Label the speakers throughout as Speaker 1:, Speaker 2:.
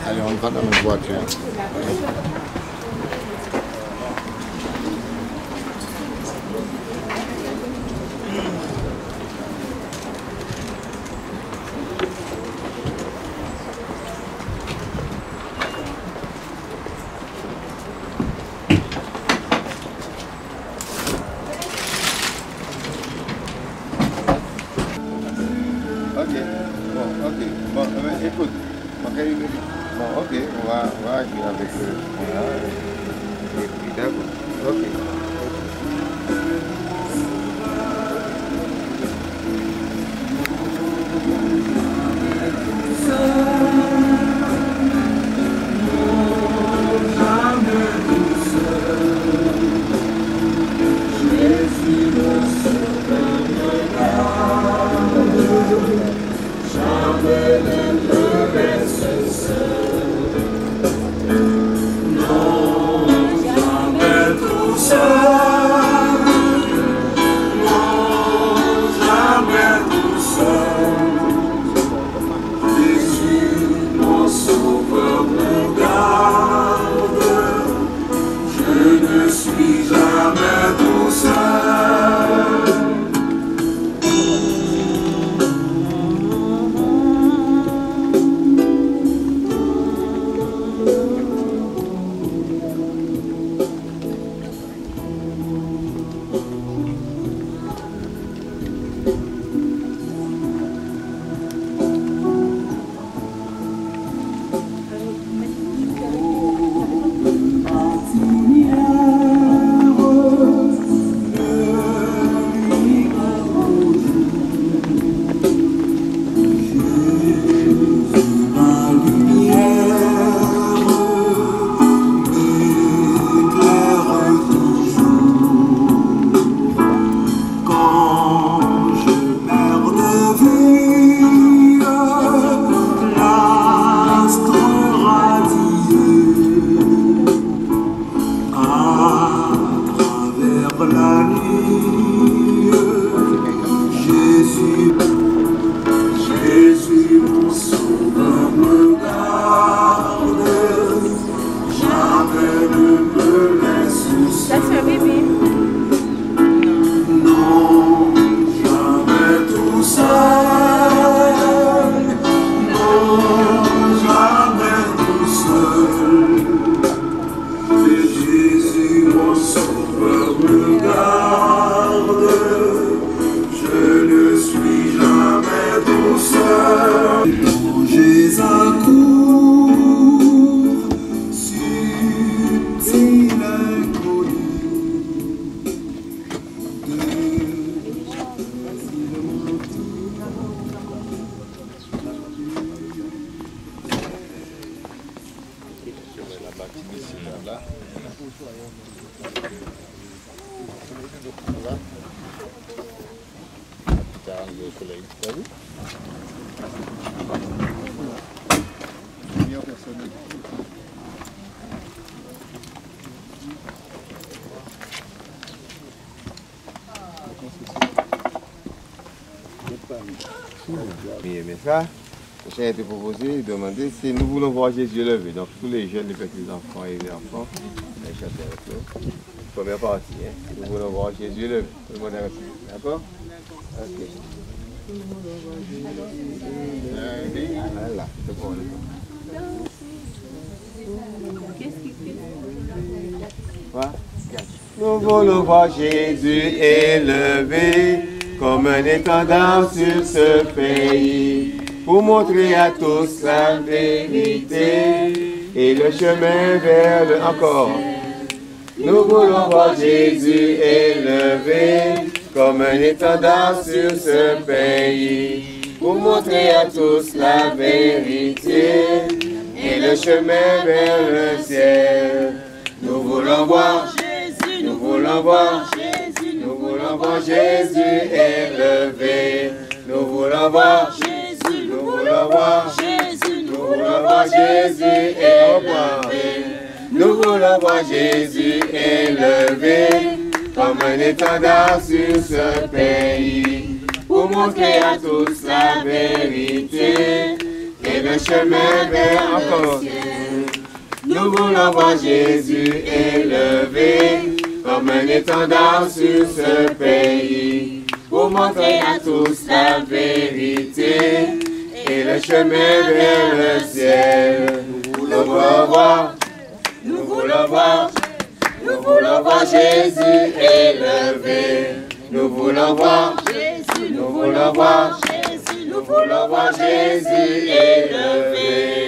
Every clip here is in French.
Speaker 1: Allez, on va dans notre voiture. Écoute, bon, ok, on va agir avec eux. Et puis d'accord, ok. Mais ça, j'ai été proposé, demandé si nous voulons voir Jésus levé. Donc tous les jeunes, les petits enfants et les enfants, les chanter avec nous. Première partie, hein. Nous voulons voir Jésus levé. Tout le monde est resté. D'accord? Ok. Voilà, c'est bon. Quoi? Nous voulons voir Jésus élevé comme un étendard sur ce pays, pour montrer à tous la vérité et le chemin vers le encore. Nous voulons voir Jésus élevé comme un étendard sur ce pays, pour montrer à tous la vérité et le chemin vers le ciel. Nous voulons voir Jésus, nous voulons voir Jésus, nous voulons voir Jésus élevé. Nous voulons voir Jésus, nous voulons voir Jésus, nous voulons voir Jésus élevé. Nous voulons voir Jésus élevé comme un étendard sur ce pays, pour montrer à tous la vérité et et le chemin vers le ciel. Nous voulons voir Jésus élevé comme un étendard sur ce pays, pour montrer à tous la vérité et le chemin vers le ciel. Nous voulons voir, nous voulons voir, nous voulons voir Jésus élevé. Nous voulons voir Jésus, nous voulons voir Jésus, nous voulons voir Jésus élevé.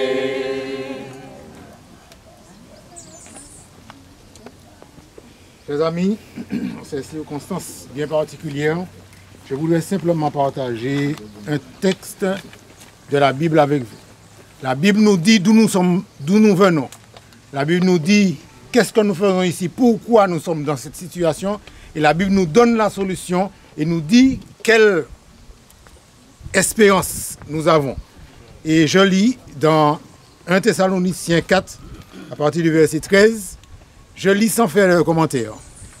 Speaker 2: Chers amis, en ces circonstances bien particulières, je voudrais simplement partager un texte de la Bible avec vous. La Bible nous dit d'où nous sommes, d'où nous venons. La Bible nous dit qu'est-ce que nous faisons ici, pourquoi nous sommes dans cette situation. Et la Bible nous donne la solution et nous dit quelle espérance nous avons. Et je lis dans 1 Thessaloniciens 4, à partir du verset 13, je lis sans faire de commentaire,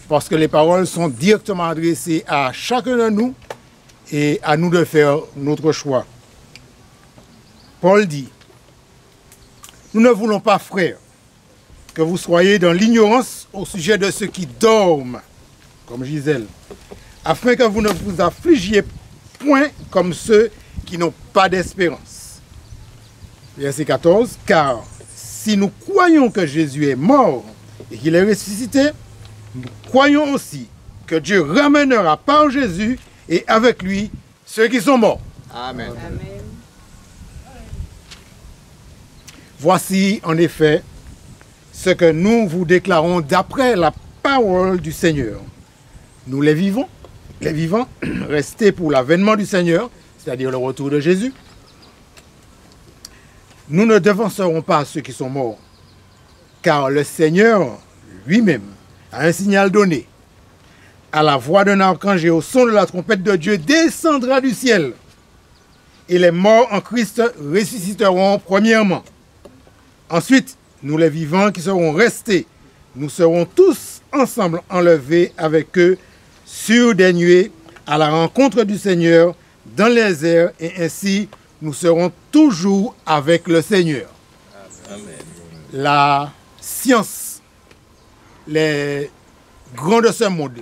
Speaker 2: parce que les paroles sont directement adressées à chacun de nous et à nous de faire notre choix. Paul dit, « Nous ne voulons pas, frères, que vous soyez dans l'ignorance au sujet de ceux qui dorment, comme Gisèle, afin que vous ne vous affligiez point comme ceux qui n'ont pas d'espérance. » Verset 14, « Car si nous croyons que Jésus est mort et qu'il est ressuscité, nous croyons aussi que Dieu ramènera par Jésus et avec lui ceux qui sont morts. »
Speaker 1: Amen.
Speaker 3: Amen.
Speaker 2: Voici en effet ce que nous vous déclarons d'après la parole du Seigneur. Nous les vivants, restés pour l'avènement du Seigneur, c'est-à-dire le retour de Jésus. Nous ne devancerons pas ceux qui sont morts, car le Seigneur lui-même a un signal donné. À la voix d'un archange et au son de la trompette de Dieu descendra du ciel. Et les morts en Christ ressusciteront premièrement. Ensuite, nous les vivants qui serons restés, nous serons tous ensemble enlevés avec eux sur des nuées à la rencontre du Seigneur dans les airs, et ainsi nous serons toujours avec le Seigneur.
Speaker 1: Amen.
Speaker 2: La science, les grands de ce monde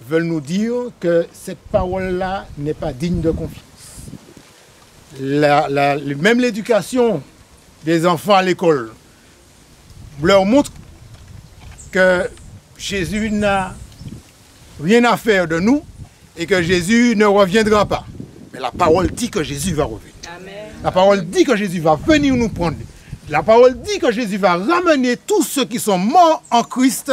Speaker 2: veulent nous dire que cette parole-là n'est pas digne de confiance. Même l'éducation des enfants à l'école leur montre que Jésus n'a rien à faire de nous et que Jésus ne reviendra pas. Mais la parole dit que Jésus va revenir.
Speaker 3: Amen.
Speaker 2: La parole dit que Jésus va venir nous prendre. La parole dit que Jésus va ramener tous ceux qui sont morts en Christ.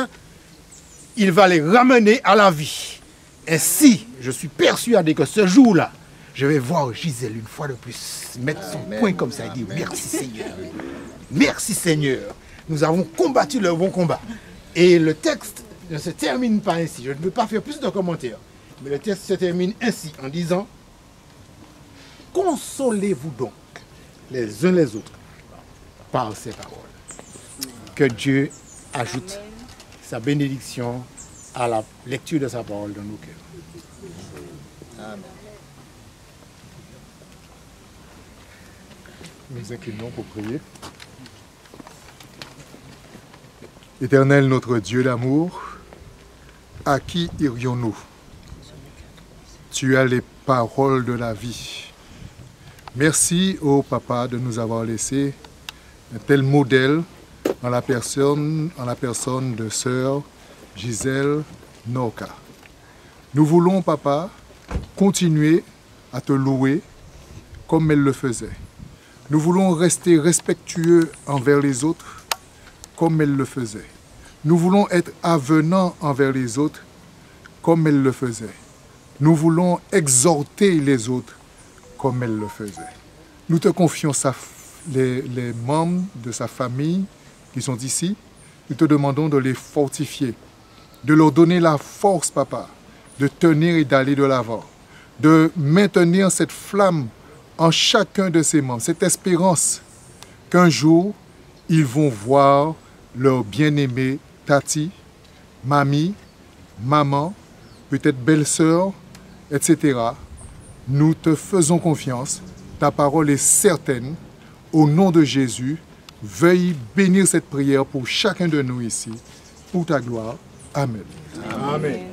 Speaker 2: Il va les ramener à la vie. Ainsi, je suis persuadé que ce jour-là, je vais voir Gisèle une fois de plus mettre son poing comme ça et dire merci Seigneur. Merci Seigneur. Nous avons combattu le bon combat. Et le texte ne se termine pas ainsi. Je ne veux pas faire plus de commentaires. Mais le texte se termine ainsi en disant consolez-vous donc les uns les autres par ces paroles. Que Dieu ajoute sa bénédiction à la lecture de sa parole dans nos cœurs.
Speaker 1: Amen.
Speaker 4: Nous inclinons pour prier. Éternel notre Dieu d'amour, à qui irions-nous? Tu as les paroles de la vie. Merci, ô Papa, de nous avoir laissé un tel modèle en la personne de sœur Gisèle Norca. Nous voulons, Papa, continuer à te louer comme elle le faisait. Nous voulons rester respectueux envers les autres comme elle le faisait. Nous voulons être avenants envers les autres comme elle le faisait. Nous voulons exhorter les autres comme elle le faisait. Nous te confions les membres de sa famille qui sont ici. Nous te demandons de les fortifier, de leur donner la force, Papa, de tenir et d'aller de l'avant, de maintenir cette flamme en chacun de ses membres, cette espérance qu'un jour, ils vont voir leur bien-aimé Tati, mamie, maman, peut-être belle-sœur, etc. Nous te faisons confiance. Ta parole est certaine. Au nom de Jésus, veuille bénir cette prière pour chacun de nous ici, pour ta gloire. Amen.
Speaker 2: Amen.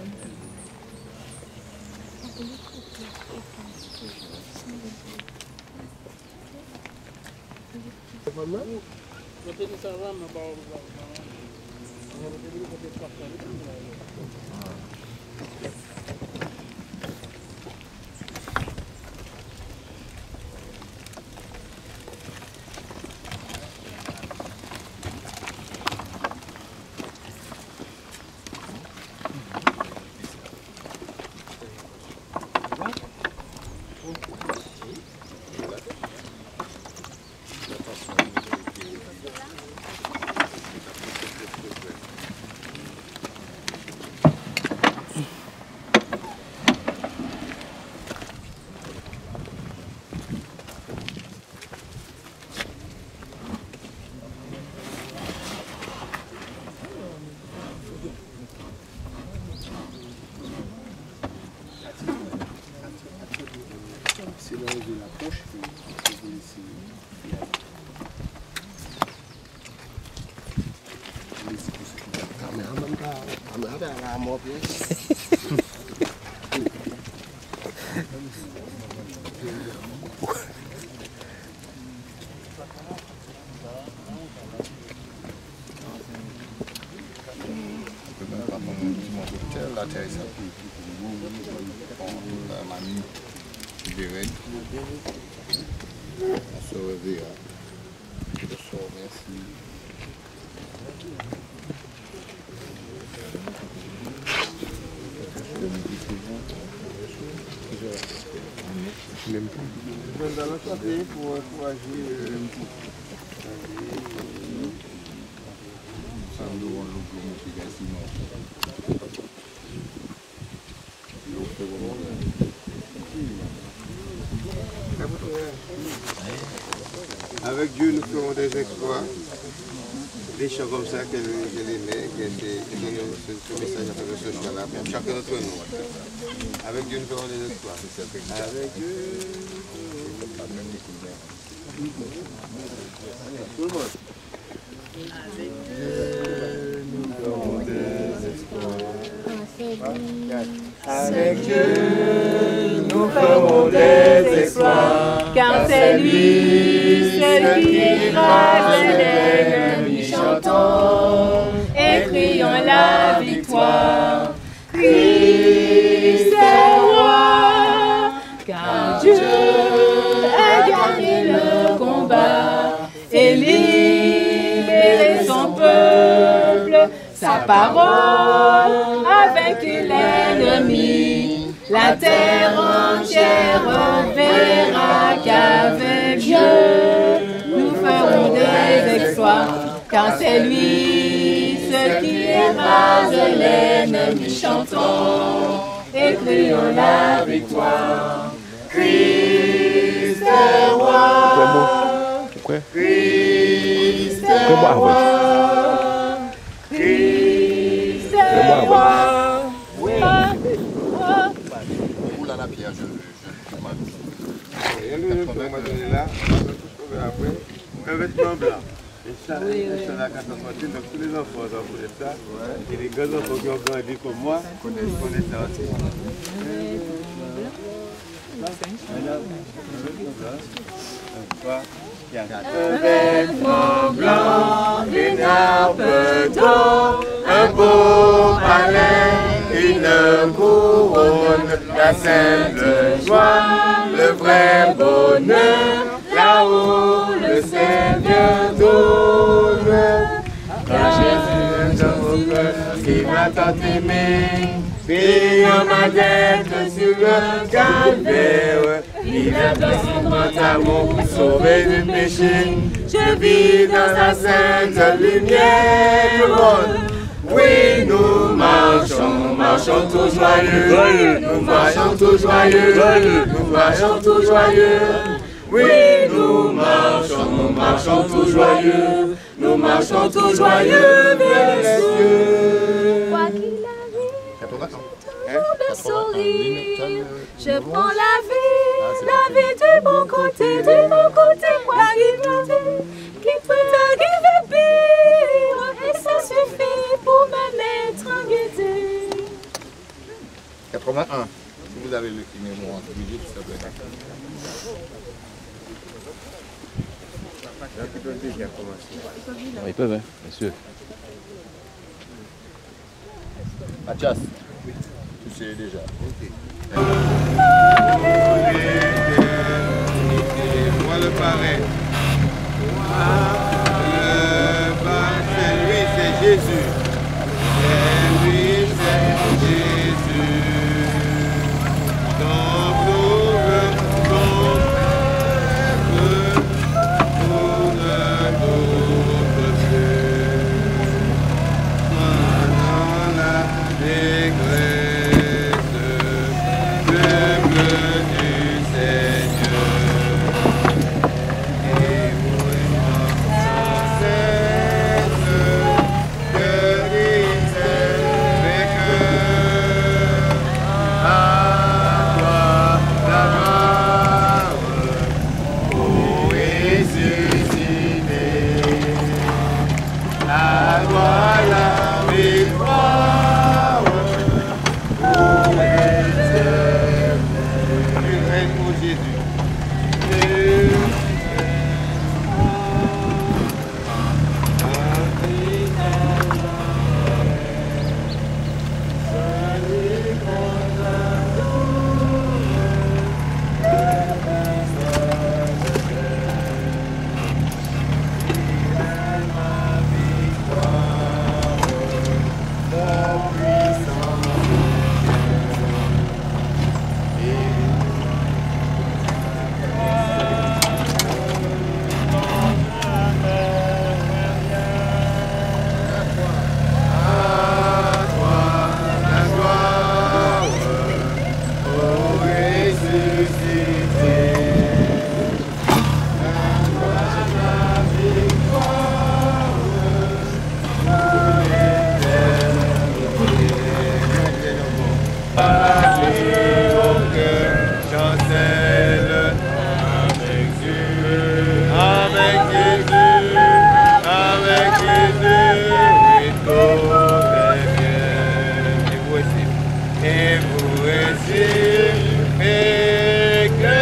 Speaker 1: Avec Dieu, nous ferons des exploits. Des chants comme ça qu'elle aimait, qui étaient ce message à travers ce chant-là, pour chacun d'entre nous. Avec Dieu, nous ferons des exploits. Avec Dieu. Tout le monde. Avec Dieu, nous ferons des exploits.
Speaker 3: Car c'est lui, celui qui écrase l'ennemi. Chantons et crions la victoire. Christ est roi, car Dieu a gagné le combat et libéré son peuple. Sa parole a vaincu l'ennemi. La terre entière verra qu'avec Dieu, nous ferons des exploits. Car c'est lui, ce qui écrase l'ennemi. Chantons et crions la victoire. Christ est roi. Christ est roi. Christ est roi.
Speaker 1: La pierre, je m'en là, après, un vêtement blanc. Et ça, la carte donc tous les enfants connaissent ça. Et les grands enfants qui ont grandi comme moi connaissent ça aussi. Un vêtement blanc, une harpe d'or, un beau palais, une couronne, la sainte joie, le vrai bonheur, là-haut le Seigneur donne. Car Jésus est dans mon cœur, qui m'a tant aimé, payant ma dette sur le calvaire. Il a dans son grand amour pour sauver du péché. Je vis dans sa sainte lumière. Oui, nous marchons, marchons tout joyeux. Nous marchons tout joyeux. Nous marchons tout joyeux. Oui, nous marchons tout joyeux. Nous marchons tout joyeux vers les cieux.
Speaker 3: Quoi qu'il arrive, toujours de sourire. Je prends la vie du bon côté, Quoi qu'il arrive.
Speaker 1: Donc ils peuvent déjà commencer.
Speaker 3: Ils peuvent, hein, bien sûr. Mathias, tu sais déjà.
Speaker 1: Moi le parrain. Le parrain, c'est lui, c'est Jésus. C'est lui, c'est Jésus. Donc nous venons pour notre Dieu. Dans la dégresse, peuple du Seigneur. Et mourant sans cesse, que disait mes cœurs. À toi la gloire, ô ressuscité. À toi la victoire, ô éternel. Tu règnes, ô Jésus. Et vous recevez que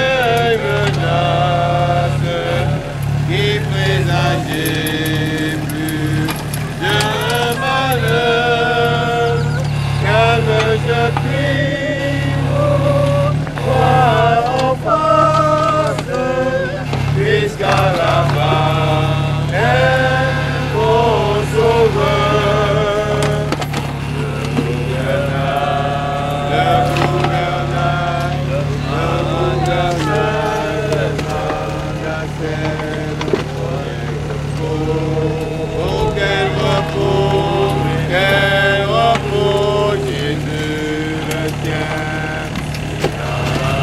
Speaker 1: menace qui présageait plus de malheur. Calme, je prie, toi en face, jusqu'à la fin, est mon sauveur. Quel repos Jésus le tient. Dans la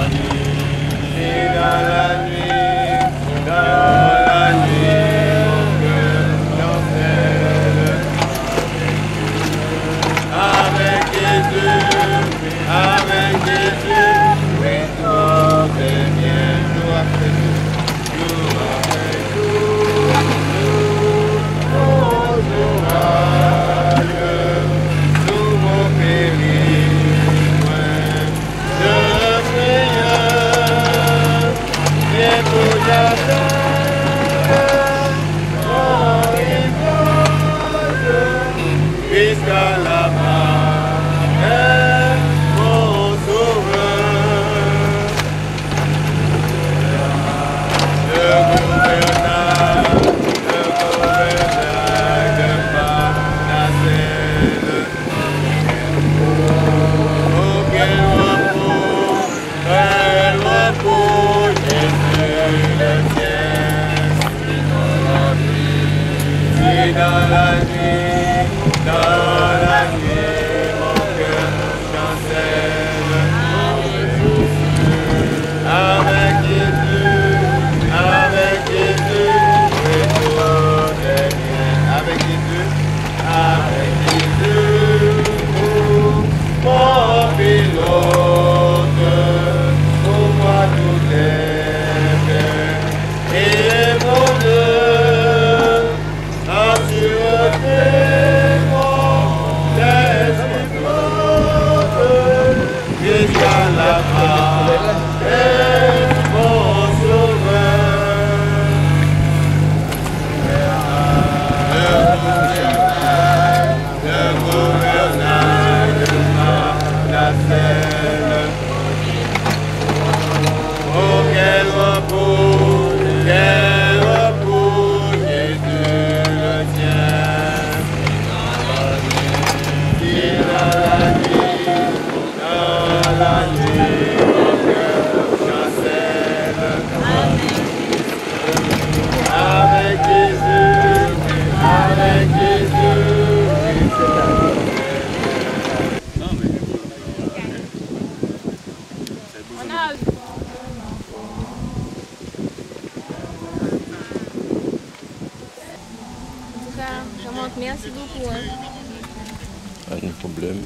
Speaker 1: nuit, dans la nuit, mon cœur chancelle. Avec Jésus, oui, tout est bien, nous après tout, nous après tout, nous mon péril, de Seigneur, viens pour jusqu'à la fin, mon sauveur. Le gouverneur de Parnasset. Oh, quel repos Jésus le ciel.
Speaker 5: frère. Jean-Marc, merci beaucoup. Hein.
Speaker 6: Pas de problème.